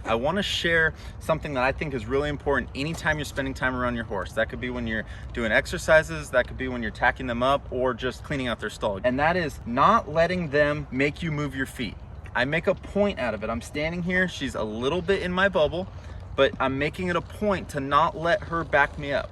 I want to share something that I think is really important anytime you're spending time around your horse. That could be when you're doing exercises, that could be when you're tacking them up, or just cleaning out their stall. And that is not letting them make you move your feet. I make a point out of it. I'm standing here, she's a little bit in my bubble, but I'm making it a point to not let her back me up.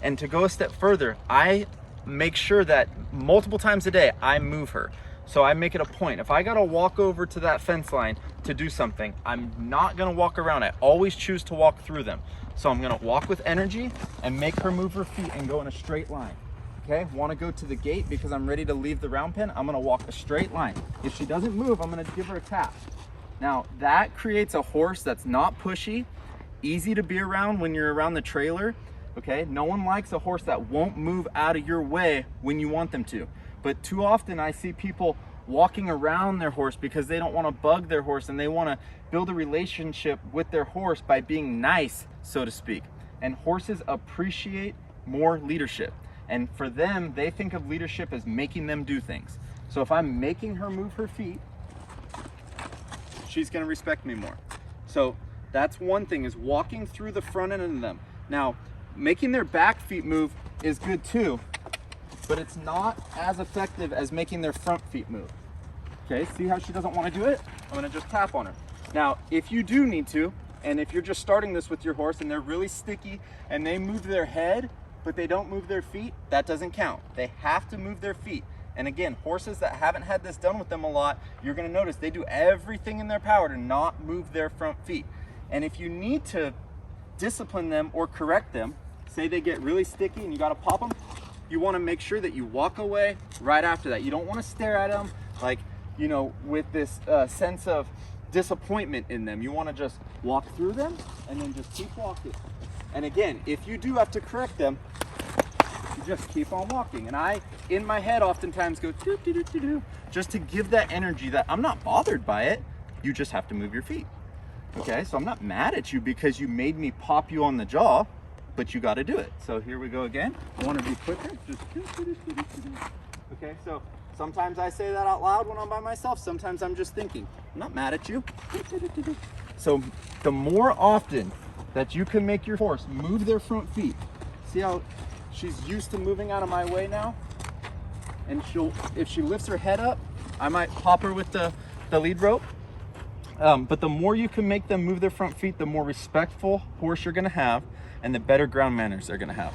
And to go a step further, I make sure that multiple times a day I move her. So I make it a point. If I gotta walk over to that fence line to do something, I'm not gonna walk around. I always choose to walk through them. So I'm gonna walk with energy and make her move her feet and go in a straight line. Okay, wanna go to the gate because I'm ready to leave the round pen, I'm gonna walk a straight line. If she doesn't move, I'm gonna give her a tap. Now that creates a horse that's not pushy, easy to be around when you're around the trailer. Okay, no one likes a horse that won't move out of your way when you want them to. But too often I see people walking around their horse because they don't want to bug their horse and they want to build a relationship with their horse by being nice, so to speak. And horses appreciate more leadership. And for them, they think of leadership as making them do things. So if I'm making her move her feet, she's going to respect me more. So that's one thing, is walking through the front end of them. Now, making their back feet move is good too, but it's not as effective as making their front feet move. Okay, see how she doesn't want to do it? I'm gonna just tap on her. Now, if you do need to, and if you're just starting this with your horse and they're really sticky and they move their head, but they don't move their feet, that doesn't count. They have to move their feet. And again, horses that haven't had this done with them a lot, you're gonna notice they do everything in their power to not move their front feet. And if you need to discipline them or correct them, say they get really sticky and you gotta pop them, you want to make sure that you walk away right after that. You don't want to stare at them like, you know, with this sense of disappointment in them. You want to just walk through them and then just keep walking. And again, if you do have to correct them, you just keep on walking. And I, in my head, oftentimes go doo, doo, doo, doo, doo, just to give that energy that I'm not bothered by it. You just have to move your feet. Okay, so I'm not mad at you because you made me pop you on the jaw, but you got to do it. So here we go again. I want to be quicker. Just okay. So sometimes I say that out loud when I'm by myself. Sometimes I'm just thinking. I'm not mad at you. So the more often that you can make your horse move their front feet. See how she's used to moving out of my way now? And if she lifts her head up, I might pop her with the lead rope. But the more you can make them move their front feet, the more respectful horse you're going to have and the better ground manners they're going to have.